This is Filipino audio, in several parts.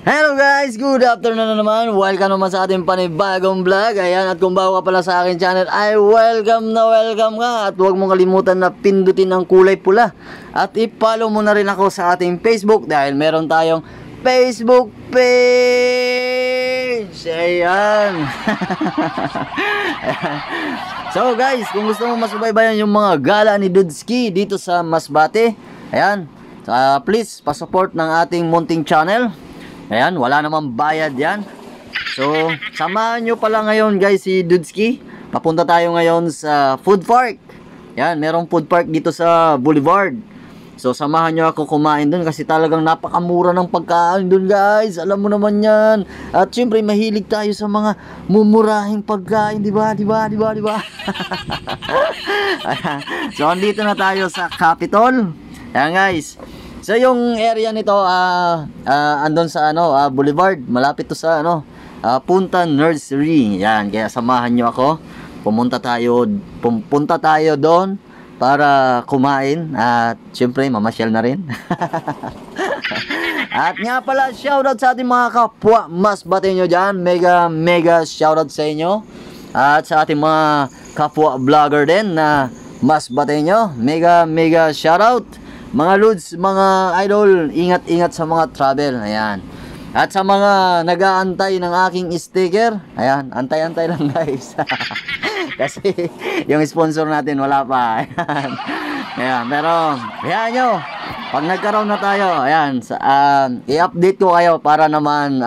Hello guys, good afternoon na naman. Welcome naman sa ating panibagong vlog. Ayan, at kung bago ka pala sa aking channel ay welcome ka. At huwag mong kalimutan na pindutin ang kulay pula. At i-follow mo na rin ako sa ating Facebook dahil meron tayong Facebook page. Ayan. So guys, kung gusto mo masubaybayan yung mga gala ni Dudski dito sa Masbate, ayan, please pasupport ng ating munting channel. Ayan, wala namang bayad yan. So, samahan nyo pala ngayon guys si Dudski. Papunta tayo ngayon sa food park. Ayan, merong food park dito sa Boulevard. So, samahan nyo ako kumain dun kasi talagang napakamura ng pagkain dun guys. Alam mo naman yan. At syempre, mahilig tayo sa mga mumurahing pagkain, diba? So, andito na tayo sa Capitol. Ayan guys. So yung area nito andun sa Boulevard, malapit to sa Punta Nursery. Yan, kaya samahan niyo ako. Pupunta tayo doon para kumain at syempre mamasyal na rin. At nga pala, shoutout sa ating mga kapwa Masbate nyo dyan. Mega shoutout sa inyo. At sa ating mga kapwa vlogger din na Masbate nyo, mega shoutout. Mga Lods, mga idol, ingat-ingat sa mga travel. Ayan. At sa mga nag-aantay ng aking sticker, ayan, antay-antay lang guys. Kasi yung sponsor natin wala pa. Ayan. Ayan, pero ayan nyo, pag nagkaroon na tayo, ayan, i-update ko kayo para naman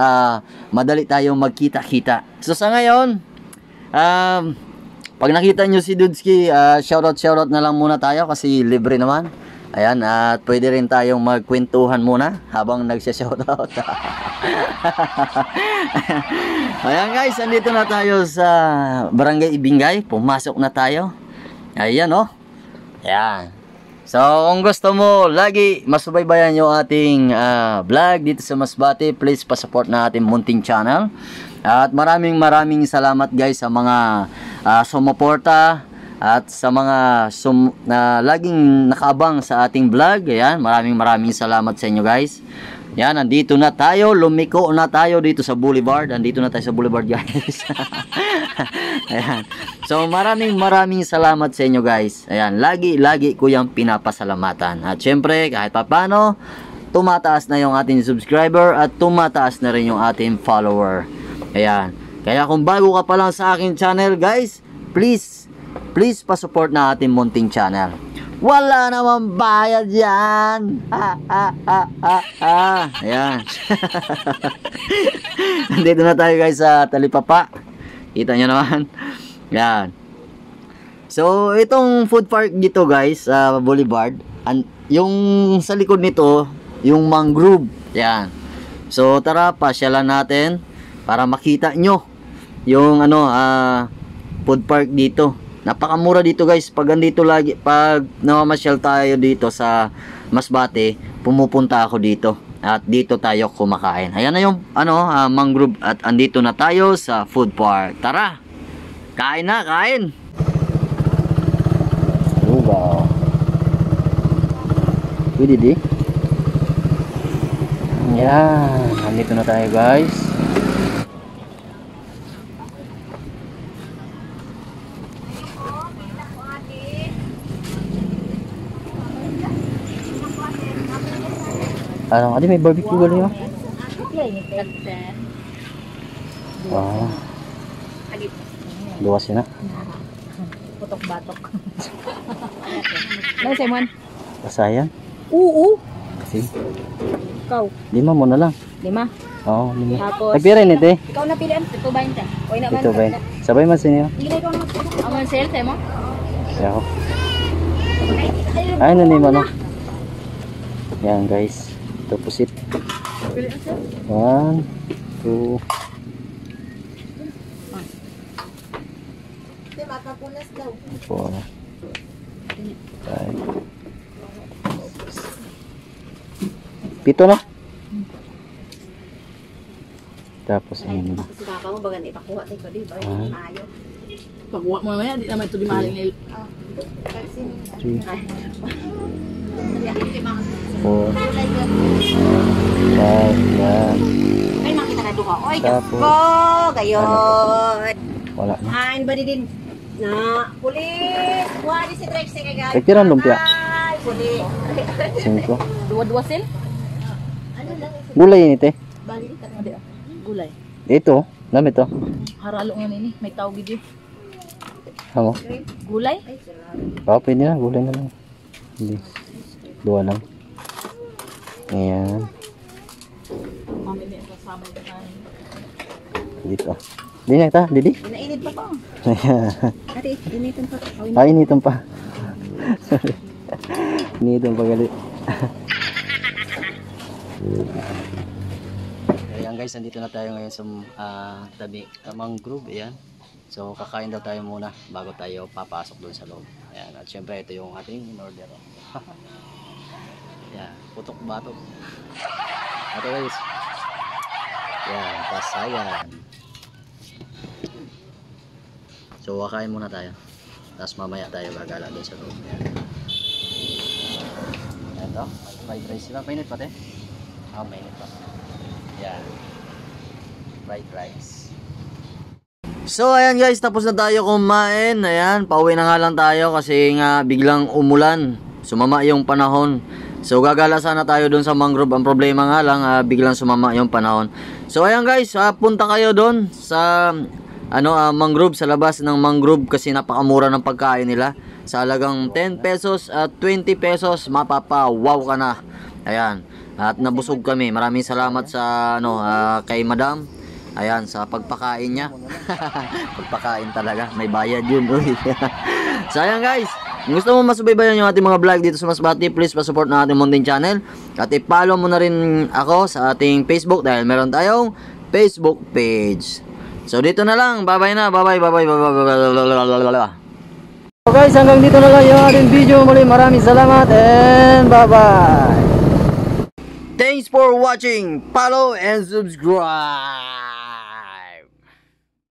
madali tayong magkita-kita. So sa ngayon, pag nakita nyo si Dudski, shoutout na lang muna tayo kasi libre naman. Ayan, at pwede rin tayong magkwentuhan muna habang nagsya-shoutout. Ayan guys, andito na tayo sa Barangay Ibingay. Pumasok na tayo. Ayan Ayan. So, kung gusto mo lagi masubaybayan yung ating vlog dito sa Masbate, please pa-support na ating munting channel. At maraming salamat guys sa mga sumuporta at sa mga laging nakaabang sa ating vlog. Ayan, maraming salamat sa inyo guys. Yan, nandito na tayo, lumiko na tayo dito sa Boulevard. Andito na tayo sa Boulevard guys. Ayan. So maraming salamat sa inyo guys. Ayan, lagi ko yung pinapasalamatan. At syempre, kahit papano, tumataas na yung ating subscriber at tumataas na rin yung ating follower. Ayan. Kaya kung bago ka pa lang sa aking channel guys, please pa-support na ating munting channel. Wala namang bayad yan. Ayan. Nandito na tayo guys sa Talipapa. Kita nyo naman. Ayan. So, itong food park dito guys, Boulevard. Yung sa likod nito, yung mangrove. Ayan. So, tara, pasyalan natin para makita nyo yung food park dito. Napakamura dito guys. Pag namamasyal tayo dito sa Masbate, pumupunta ako dito. At dito tayo kumakain. Ayan na yung mangrove at andito na tayo sa food park. Tara. Kain na, kain. Wow. Pwede di. Ayan, andito na tayo guys. Adi may barbecue gali yun. Wow. Luwas yun na. Putok-batok. Ano Simon? Pasayan? Oo. Kasi? Ikaw? 5 mo na lang. 5? Oo, 5. Tapos? Nagpirin ito eh. Ikaw napilian? Ito ba yun siya? Ito ba yun? Sabay man sinyo? Ang mansel, Simon? Siya ako. Ay, nanima no. Yan guys. Ito pusit. 1, 2. 4. 5. 7 no? Tapos yun. Kaka mo bagan ipakuha tayo ko di ba? Maayo. Pagkuha mo naman, di naman ito di mahaling nil. 3, 4, Ay, Diyos Tapos, ko. Gayon. wala na. Hain ba din na pulis? Wali si Drex si kagaya. Pagkiran lumpia. Ay, pulis. 5. Dua-dua sil. Gulay ini te. Bali ka na dia. Gulay. Ito, dami to. Haralo nga nini, may tawag gid. Amo. Gulay? Oh, pwede na, gulay na lang. Hindi. 2 lang. Ayan. Mami ni kasama ito kanin. Dito. Di na ta, Didi. Inainit pa pa. Ayan. Ate, initin pa. Ay, initan pa. Sorry. Initan pa gali. Ayan guys, nandito na tayo ngayon sa tabi mangrove. Ayan. So, kakain daw tayo muna bago tayo papasok doon sa loob. Ayan. At syempre, ito yung ating in-order. Ayan. Putok-batok. Ito guys. Ayan. Pasayan. So, kakain muna tayo. Tapos mamaya tayo gagala doon sa loob. Ayan. Ito. Fried rice sila. Mainit pa te? Mainit pa. Ayan. Fried rice. So ayan guys, tapos na tayo kumain. Ayan, pauwi na nga lang tayo kasi nga biglang umulan. Sumama yung panahon. So gagala sana tayo doon sa mangrove. Ang problema nga lang, biglang sumama yung panahon. So ayan guys, punta kayo doon sa mangrove, sa labas ng mangrove kasi napakamura ng pagkain nila. Sa halagang 10 pesos at 20 pesos, mapapa-wow ka na. Ayan. At nabusog kami. Maraming salamat sa kay Madam. Ayan, sa pagpakain niya. Pagpakain talaga. May bayad yun. So, ayan guys. Kung gusto mo masubaybayan yung ating mga vlog dito sa Masbate, please pa-support na ating Mountain Channel. At i-follow mo na rin ako sa ating Facebook dahil meron tayong Facebook page. So, dito na lang. Bye-bye na. Bye-bye. Bye-bye. Bye-bye. So guys, hanggang dito na lang yung ating video. Muli maraming salamat and bye-bye. Thanks for watching. Follow and subscribe.